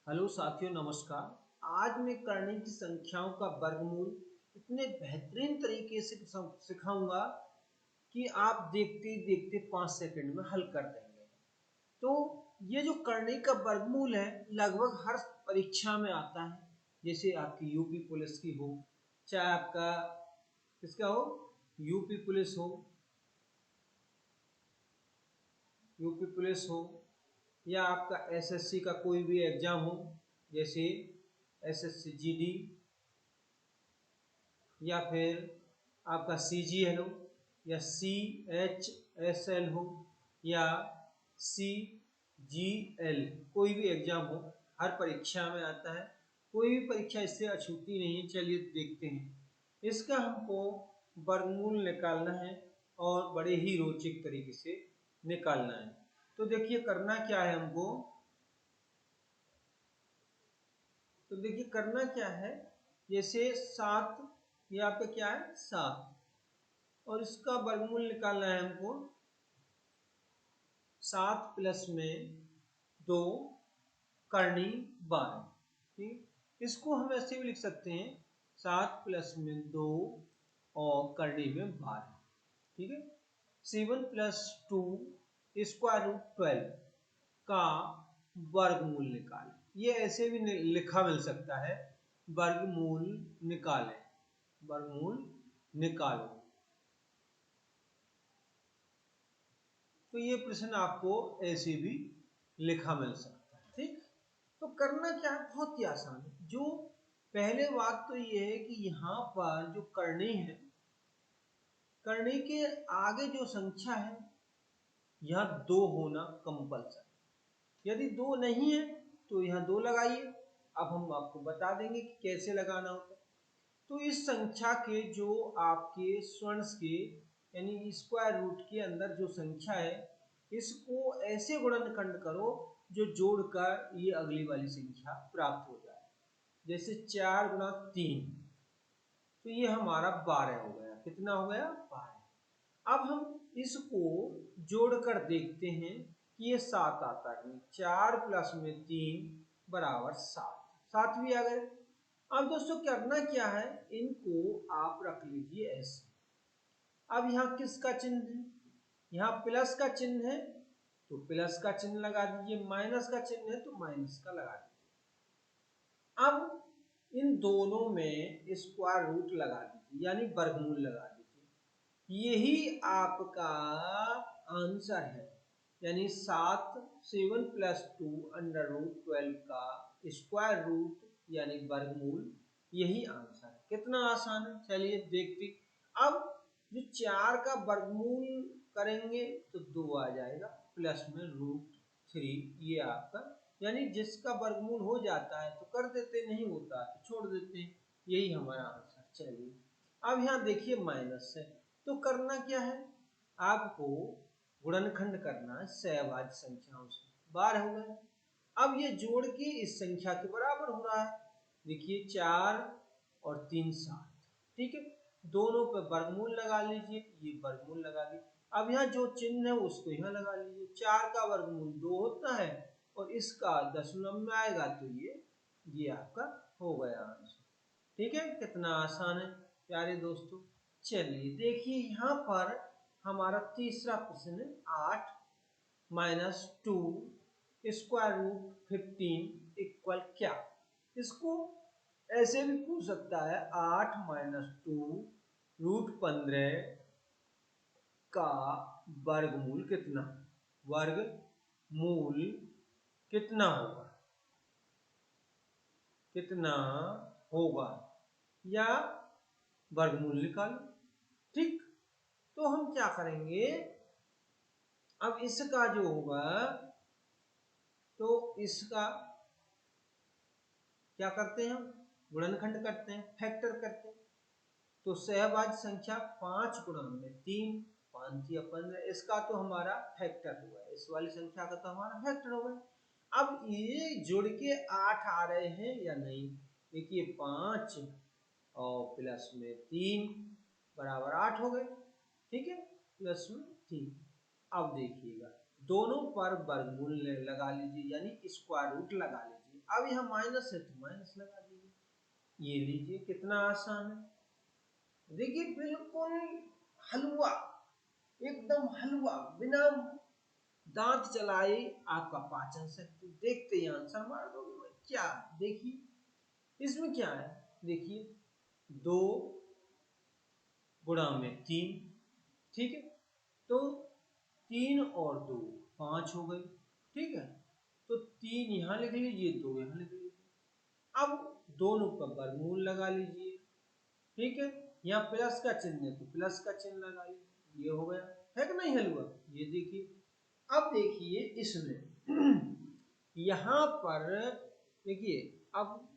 Hello साथियों, नमस्कार। आज मैं करने की संख्याओं का वर्गमूल इतने बेहतरीन तरीके से सिखाऊंगा कि आप देखते देखते 5 सेकंड में हल कर देंगे। तो ये जो करने का वर्गमूल है लगभग हर परीक्षा में आता है। जैसे आपकी यूपी पुलिस की हो, चाहे आपका किसका हो, यूपी पुलिस हो, यूपी पुलिस हो, या आपका एसएससी का कोई भी एग्जाम हो, जैसे एसएससी जीडी, या फिर आपका सीजीएल हो, या सीएचएसएल हो, या सीजीएल, कोई भी एग्जाम हो, हर परीक्षा में आता है। कोई भी परीक्षा इससे अछूती नहीं है। चलिए देखते हैं। इसका हमको वर्गमूल निकालना है और बड़े ही रोचक तरीके से निकालना है। तो देखिए करना क्या है हमको, तो देखिए करना क्या है। जैसे 7, यहाँ पे क्या है 7, और इसका वर्गमूल निकालना है हमको। 7 प्लस में 2 करनी 12। ठीक, इसको हम ऐसे भी लिख सकते हैं, 7 प्लस में 2 और करनी में 12। ठीक है। 7 प्लस 2 स्क्वायर रूट 12 का वर्गमूल निकालें। ये ऐसे भी लिखा मिल सकता है, वर्गमूल निकालें, वर्गमूल निकालो। तो ये प्रश्न आपको ऐसे भी लिखा मिल सकता है। ठीक, तो करना क्या है, बहुत ही आसान है। जो पहले बात तो ये है कि यहाँ पर जो करनी है, करनी के आगे जो संख्या है यहाँ 2 होना कंपलसरी। यदि 2 नहीं है तो यहाँ 2 लगाइए। अब हम आपको बता देंगे कि कैसे लगाना होता है। तो इस संख्या के जो आपके स्वर्णस के यानी स्क्वायर रूट के अंदर जो संख्या है, इसको ऐसे गुणनखंड करो जो जोड़कर ये अगली वाली संख्या प्राप्त हो जाए। जैसे 4 गुणा 3, तो ये हमारा 12 हो गया। कितना हो गया, 12। अब हम इसको जोड़कर देखते हैं कि ये 7 आता है। 4 प्लस में 3 बराबर 7, 7 भी आ गए। अब दोस्तों करना क्या है, इनको आप रख लीजिए ऐसे। अब यहाँ किसका चिन्ह है, यहाँ प्लस का चिन्ह है तो प्लस का चिन्ह लगा दीजिए, माइनस का चिन्ह है तो माइनस का लगा दीजिए। अब इन दोनों में स्क्वायर रूट लगा दीजिए, यानी वर्गमूल लगा दीजिए। यही आपका आंसर है, यानी 7 प्लस 2 अंडर रूट 12 का स्क्वायर रूट यानी वर्गमूल, यही आंसर है। कितना आसान है, चलिए देखते। अब जो 4 का वर्गमूल करेंगे तो 2 आ जाएगा, प्लस में रूट 3, ये आपका, यानी जिसका वर्गमूल हो जाता है तो कर देते, नहीं होता तो छोड़ देते हैं। यही हमारा आंसर। चलिए अब यहाँ देखिए माइनस है, तो करना क्या है, आपको गुणनखंड करना है सहभाज्य संख्याओं से। 12 हो गए। अब ये जोड़ के इस संख्या के बराबर हो रहा है। देखिए 4 और 3 7। ठीक है, दोनों पे वर्गमूल लगा लीजिए, ये वर्गमूल लगा लीजिए। अब यहाँ जो चिन्ह है उसको यहाँ लगा लीजिए। 4 का वर्गमूल 2 होता है और इसका दशमलव में आएगा तो ये आपका हो गया आंसर। ठीक है, कितना आसान है प्यारे दोस्तों। चलिए देखिए यहाँ पर हमारा तीसरा प्रश्न है, 8 माइनस 2 स्क्वायर रूट 15 इक्वल क्या। इसको ऐसे भी पूछ सकता है, 8 माइनस 2 रूट 15 का वर्गमूल कितना, वर्गमूल कितना होगा, कितना होगा, या वर्गमूल निकालो। ठीक, तो हम क्या करेंगे, अब इसका जो होगा तो इसका क्या करते हैं, हम गुणनखंड करते हैं, फैक्टर करते हैं। तो सहभाज्य संख्या 5 गुणा में 3, 5 या 15, इसका तो हमारा फैक्टर हुआ है, इस वाली संख्या का तो हमारा फैक्टर हो गया। अब ये जुड़ के 8 आ रहे हैं या नहीं, देखिए 5 और प्लस में 3 बराबर 8 हो गए। ठीक है, प्लस में 3। अब देखिएगा दोनों पर वर्गमूल लगा लीजिए, यानी स्क्वायर रूट लगा लीजिए। अब यहाँ माइनस है तो माइनस लगा दीजिए। ये लीजिए, कितना आसान है। देखिए बिल्कुल हलवा, एकदम हलवा, बिना दांत चलाए आपका पाचन शक्ति। देखते ही आंसर मार दोगे क्या। देखिए इसमें क्या है, देखिए 2 गुणा में 3, ठीक है, तो 3 और 2 5 हो गई, ठीक है। तो 3 यहाँ लिख लीजिए, 2 यहाँ लिख लीजिए। अब दोनों का वर्गमूल लगा लीजिए, ठीक है। यहाँ प्लस का चिन्ह है तो प्लस का चिन्ह लगा लीजिए, ये हो गया, है कि नहीं हलवा। ये देखिए, अब देखिए इसमें यहाँ पर देखिए, अब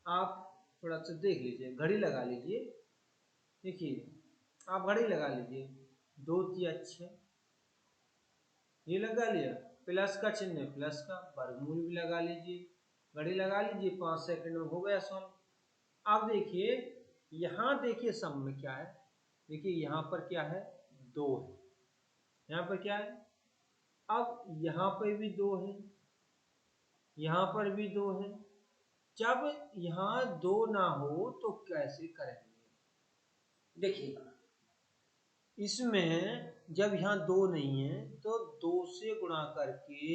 आप थोड़ा सा देख लीजिए, घड़ी लगा लीजिए। देखिए आप घड़ी लगा लीजिए, 2 3 6, ये लगा लिया, प्लस का चिन्ह है, प्लस का वर्गमूल भी लगा लीजिए, घड़ी लगा लीजिए, 5 सेकंड में हो गया सॉल्व। अब देखिए यहाँ देखिए सम में क्या है, देखिए यहाँ पर क्या है, 2 है, यहाँ पर क्या है, अब यहाँ पर भी 2 है, यहाँ पर भी 2 है। जब यहाँ 2 ना हो तो कैसे करेंगे, देखिए इसमें जब यहाँ 2 नहीं है तो 2 से गुणा करके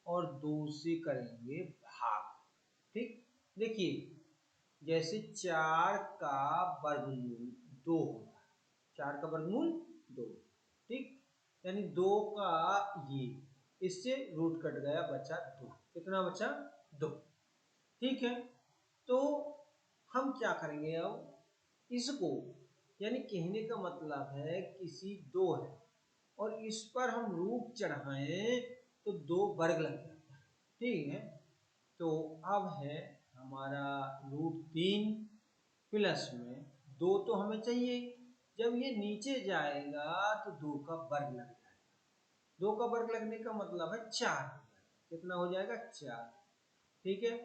और 2 से करेंगे भाग, ठीक। देखिए जैसे 4 का वर्गमूल 2 होता है, 4 का वर्गमूल 2, ठीक, यानी 2 का ये, इससे रूट कट गया, बचा 2, कितना बचा 2, ठीक है। तो हम क्या करेंगे अब इसको, यानी कहने का मतलब है किसी 2 है और इस पर हम रूट चढ़ाएं तो 2 वर्ग लग जाता है, ठीक है। तो अब है हमारा √3 प्लस में 2 तो हमें चाहिए, जब ये नीचे जाएगा तो 2 का वर्ग लग जाएगा, 2 का वर्ग लगने का मतलब है 4, कितना हो जाएगा 4, ठीक है।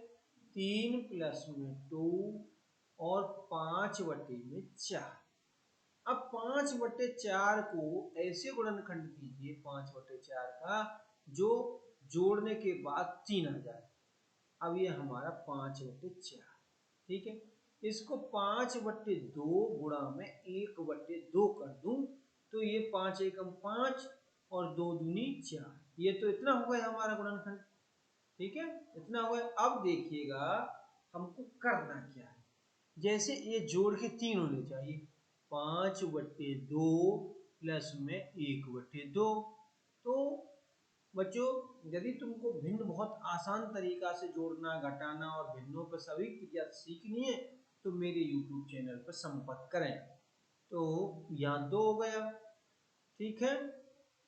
3 प्लस में 2 और 5/4। अब 5/4 को ऐसे गुणनखंड कीजिए 5/4 का जो जोड़ने के बाद 3 आ जाए। अब ये हमारा 5/4, ठीक है। इसको 5/2 गुणा में 1/2 कर दूं तो ये 5 एकम 5 और 2 दूनी 4, ये तो इतना हो गया हमारा गुणनखंड, ठीक है, इतना हो गया। अब देखिएगा हमको करना क्या है, जैसे ये जोड़ के 3 होने चाहिए, 5/2 प्लस में 1/2। तो बच्चों यदि तुमको भिन्न बहुत आसान तरीका से जोड़ना, घटाना और भिन्नों पर सभी क्रिया सीखनी है तो मेरे YouTube चैनल पर संपर्क करें। तो यहाँ 2 हो गया, ठीक है,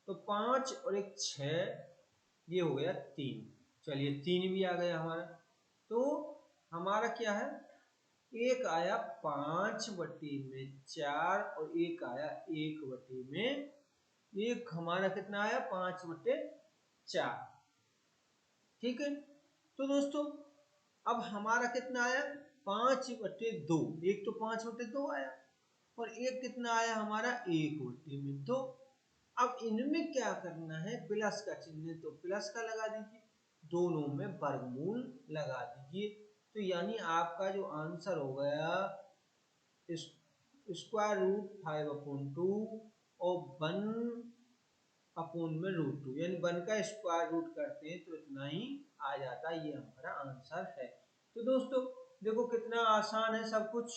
तो 5 और 1 6, ये हो गया 3, चलिए 3 भी आ गया हमारा। तो हमारा क्या है, एक आया 5/4 और एक आया 1/, एक हमारा कितना आया 5/4, ठीक है। तो दोस्तों अब हमारा कितना आया 5/2, एक तो 5/2 आया और एक कितना आया हमारा 1/2। अब इनमें क्या करना है, प्लस का चिन्ह है तो प्लस का लगा दीजिए, दोनों में वर्गमूल लगा दीजिए। तो यानी आपका जो आंसर हो गया √5/2 और 1/√2, यानी 1 का स्क्वायर रूट करते हैं तो इतना ही आ जाता है, ये हमारा आंसर है। तो दोस्तों देखो कितना आसान है सब कुछ।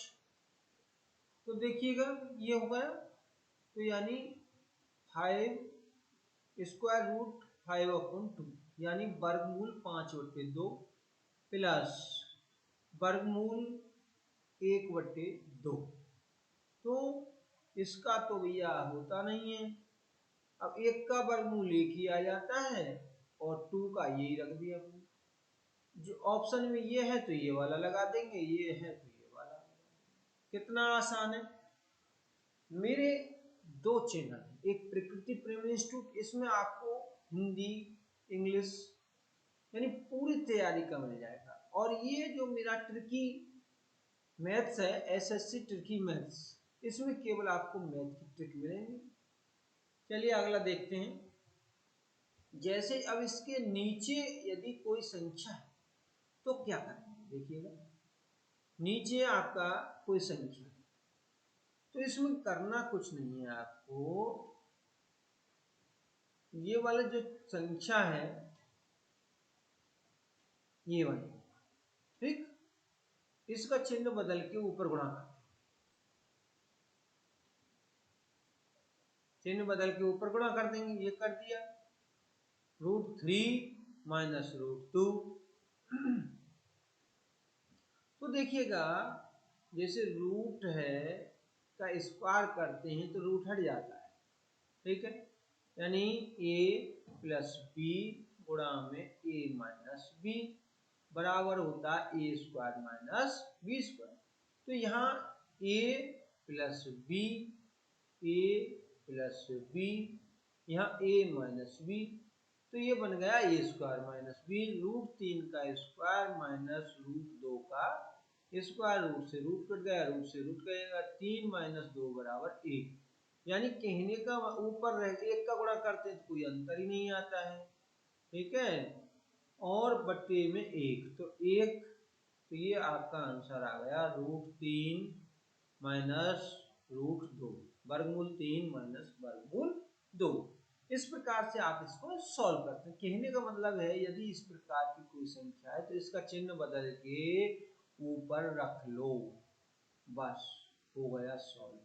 तो देखिएगा ये हो गया, तो यानी 5√5/2 यानी वर्गमूल 5/2 प्लस वर्गमूल 1/2। तो इसका तो भैया होता नहीं है, अब 1 का वर्गमूल 1 ही आ जाता है और 2 का यही रख दिया, जो ऑप्शन में ये है तो ये वाला लगा देंगे, ये है तो ये वाला। कितना आसान है। मेरे 2 चैनल, एक प्रकृति प्रेम इंस्टीट्यूट, इसमें आपको हिंदी, इंग्लिश यानी पूरी तैयारी का मिल जाएगा, और ये जो मेरा ट्रिकी मैथ्स है, एसएससी ट्रिकी मैथ्स, इसमें केवल आपको मैथ की ट्रिक मिलेंगी। चलिए अगला देखते हैं। जैसे अब इसके नीचे यदि कोई संख्या है तो क्या करेंगे देखिएगा, नीचे आपका कोई संख्या है, तो इसमें करना कुछ नहीं है आपको, ये वाला जो संख्या है ये वाली, ठीक, इसका चिन्ह बदल के ऊपर गुणा कर, चिन्ह बदल के ऊपर गुणा कर देंगे, ये कर दिया, √3 माइनस √2। तो देखिएगा जैसे रूट है का स्क्वायर करते हैं तो रूट हट जाता है, ठीक है, यानी a प्लस बी गुणा में a माइनस बी बराबर होता है a square minus B square. तो यहाँ a plus b, a plus b, यहाँ a माइनस बी, तो ये बन गया a स्क्वायर माइनस बी, √3 का स्क्वायर माइनस √2 का स्क्वायर, रूट से रूट कट गया, रूट से रूट कटेगा, 3 माइनस 2 बराबर 1, यानी कहने का ऊपर रह एक का गुणा करते हैं तो कोई अंतर ही नहीं आता है, ठीक है, और बट्टे में 1, तो 1, तो ये आपका आंसर आ गया √3 माइनस √2, वर्गमूल 3 माइनस वर्गमूल 2। इस प्रकार से आप इसको सॉल्व करते हैं। कहने का मतलब है यदि इस प्रकार की कोई संख्या है तो इसका चिन्ह बदल के ऊपर रख लो, बस हो गया सॉल्व,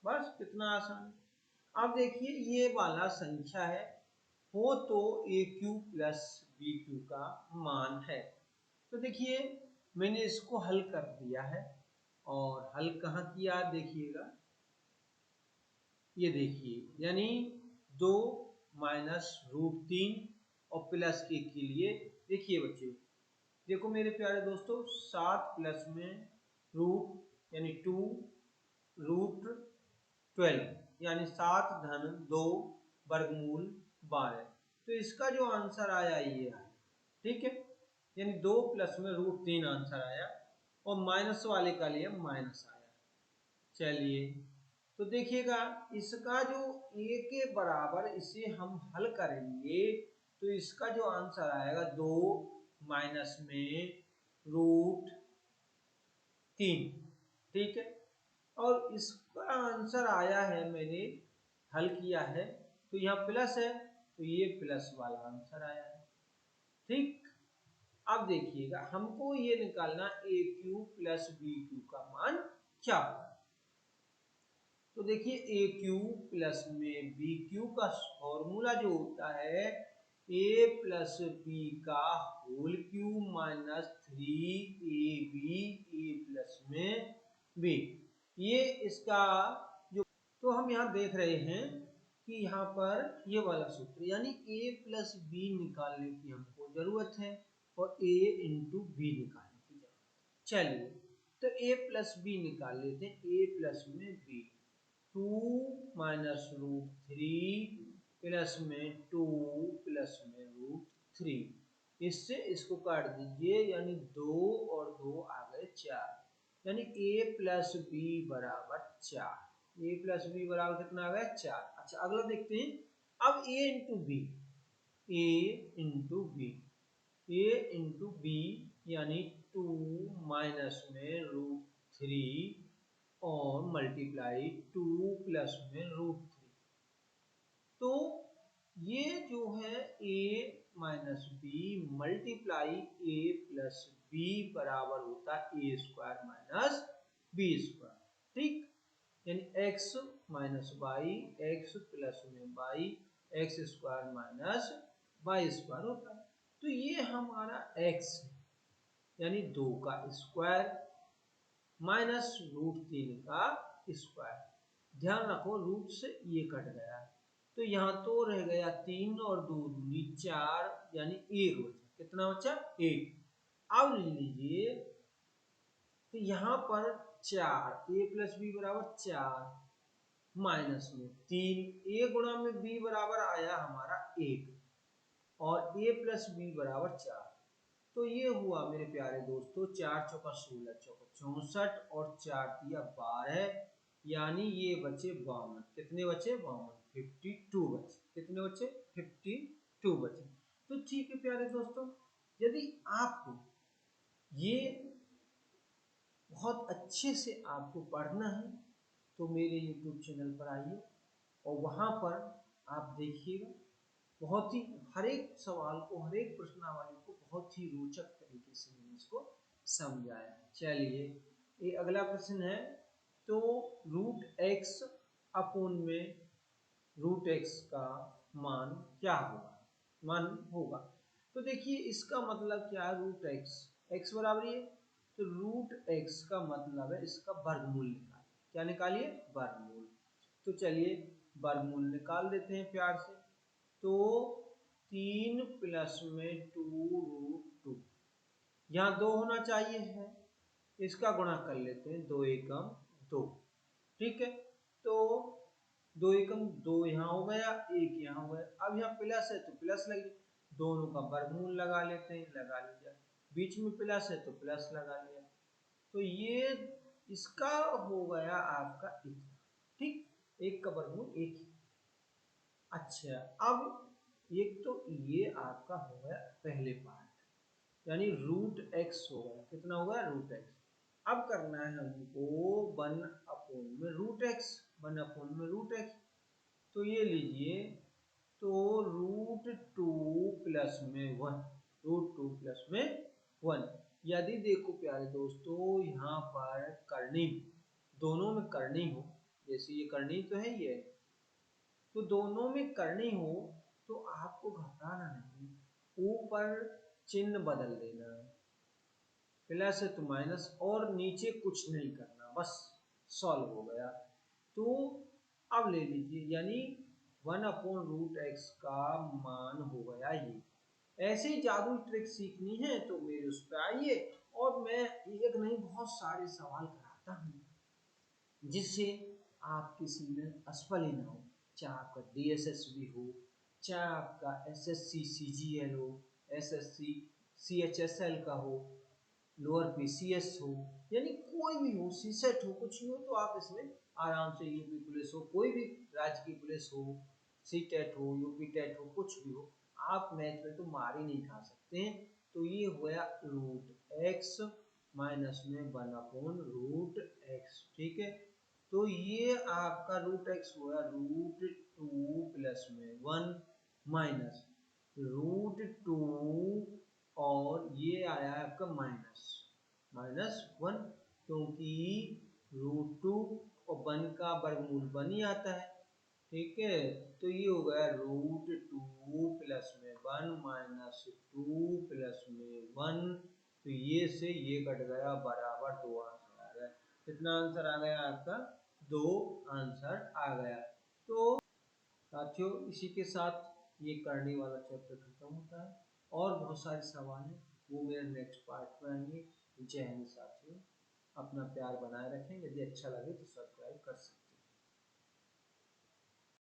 बस कितना आसान। अब देखिए ये वाला संख्या है, हो तो ए क्यू प्लस बी क्यू का मान है, तो देखिए मैंने इसको हल कर दिया है, और हल कहाँ किया देखिएगा, ये देखिए, यानी 2 माइनस √3 और प्लस 1 के लिए, देखिए बच्चे, देखो मेरे प्यारे दोस्तों, 7 प्लस में रूट यानी 2 √12 यानी 7 धन 2 वर्गमूल 12, तो इसका जो आंसर आया ये आया, ठीक है, यानी 2 प्लस में √3 आंसर आया, और माइनस वाले का लिए माइनस आया। चलिए तो देखिएगा इसका जो a के बराबर इसे हम हल करेंगे तो इसका जो आंसर आएगा 2 माइनस में √3, ठीक है, और इसका आंसर आया है, मैंने हल किया है तो यहाँ प्लस है तो ये प्लस वाला आंसर आया है, ठीक। अब देखिएगा हमको ये निकालना ए क्यू प्लस बी क्यू का मान क्या होगा, तो देखिए ए क्यू प्लस में बी क्यू का फॉर्मूला जो होता है ए प्लस बी का होल क्यूब माइनस 3ab ए प्लस में बी, ये इसका जो, तो हम यहाँ देख रहे हैं कि यहाँ पर ये वाला सूत्र यानी a प्लस बी निकालने की हमको जरूरत है और a इंटू बी निकालने की जरूरत। चलिए तो a प्लस बी निकाल लेते हैं, a प्लस में b, 2 माइनस √3 प्लस में 2 प्लस में √3, इससे इसको काट दीजिए, यानी 2 और 2 आ गए 4, यानी a प्लस बी बराबर 4, a प्लस बी बराबर कितना आ गया 4। अच्छा अगला देखते हैं, अब a into b, a into b, a into b यानी 2 माइनस में √3 और मल्टीप्लाई 2 प्लस में √3, तो ये जो है a minus B multiply a plus B बराबर होता है a square minus B square, ठीक, यानी x minus Y, X plus में Y, X square minus Y square होता है, तो ये हमारा x है, यानी 2 का स्क्वायर माइनस √3 का स्क्वायर, ध्यान रखो रूट से ये कट गया, तो यहाँ तो रह गया 3 और 2 दूनी 4, यानी 1 बचा, कितना बचा 1। अब लीजिए तो यहाँ पर 4, a प्लस बी बराबर 4 माइनस में 3, a गुणा में b बराबर आया हमारा 1 और a प्लस बी बराबर 4, तो ये हुआ मेरे प्यारे दोस्तों 4 चौका 16 चौका 64 और 4 दिया 12, यानी ये बचे 52, कितने बचे 52, 52 बचे, कितने बचे 52 बचे। तो ठीक है प्यारे दोस्तों, यदि आपको ये बहुत अच्छे से आपको पढ़ना है तो मेरे YouTube चैनल पर आइए और वहाँ पर आप देखिएगा, बहुत ही हर एक सवाल को, हर एक प्रश्नावली को बहुत ही रोचक तरीके से मैंने इसको समझाया। चलिए ये अगला प्रश्न है, तो रूट एक्स अपोन में रूट एक्स का मान क्या होगा? तो देखिए इसका मतलब क्या है, रूट एक्स, एक्स बराबर ये, तो रूट एक्स का मतलब है इसका वर्गमूल निकालिए। क्या निकालिए? वर्गमूल। तो चलिए वर्गमूल निकाल देते हैं प्यार से। तो 3 प्लस में 2 रूट 2, यहाँ 2 होना चाहिए है, इसका गुणा कर लेते हैं, 2 एकम 2, ठीक है। तो 2 एकम 2 यहाँ हो गया, 1 यहाँ हो गया। अब यहाँ प्लस है तो प्लस लगे, दोनों का वर्गमूल लगा लेते हैं, लगा लिया। बीच में प्लस है तो प्लस लगा लिया। तो ये इसका हो गया आपका इतना, ठीक, 1 का वर्गमूल 1 ही। अच्छा, अब एक तो ये आपका हो गया पहले पार्ट, यानी रूट एक्स हो गया, कितना हो गया? Root x. अब करना है हमको 1 अपोन में रूट एक्स, 1 अपोन में रूट एक्स। तो ये लीजिए, तो रूट 2 प्लस में 1, रूट 2 प्लस में 1। यदि देखो प्यारे दोस्तों यहाँ पर करनी, दोनों में करनी हो, जैसे ये करनी तो है ये, तो दोनों में करनी हो तो आपको घबराना नहीं, ऊपर चिन्ह बदल देना, प्लस है तो माइनस, और नीचे कुछ नहीं करना, बस सॉल्व हो गया। तो अब ले लीजिए, यानी 1 अपॉन रूट एक्स का मान हो गया ये। ऐसे ही जादू ट्रिक सीखनी है तो मेरे उस पर आइए, और मैं एक नहीं बहुत सारे सवाल कराता हूँ, जिससे आप किसी में असफल ही ना हो, चाहे आपका DSSB हो, चाहे आपका SSC CGL हो, SSC CHSL का हो, लोअर PCS हो, यानी कोई भी हो, सीसेट हो, कुछ भी हो, तो आप इसमें आराम से, यूपी पुलिस हो, कोई भी राज्य की पुलिस हो, सीटेट हो, यूपी टेट हो, कुछ भी हो, आप मैथ में तो मार ही नहीं खा सकते हैं। तो ये हुआ रूट एक्स माइनस में 1 अपॉन रूट एक्स, ठीक है। तो ये आपका रूट एक्स हुआ रूट 2 प्लस में 1 माइनस रूट 2, और ये आया आपका माइनस 1, क्योंकि रूट 2 और 1 का वर्गमूल 1 ही आता है, ठीक है। तो ये हो गया रूट 2 प्लस में 1 माइनस 2 प्लस में 1, तो ये से ये कट गया, बराबर 2 आंसर आ गया। कितना आंसर आ गया आपका? 2 आंसर आ गया। तो साथियों इसी के साथ ये करने वाला चैप्टर खत्म होता है, और बहुत सारे सवाल हैं वो मेरे नेक्स्ट पार्ट में आएंगे। जय हिंद साथियों, अपना प्यार बनाए रखें, यदि अच्छा लगे तो सब्सक्राइब कर सकते हैं।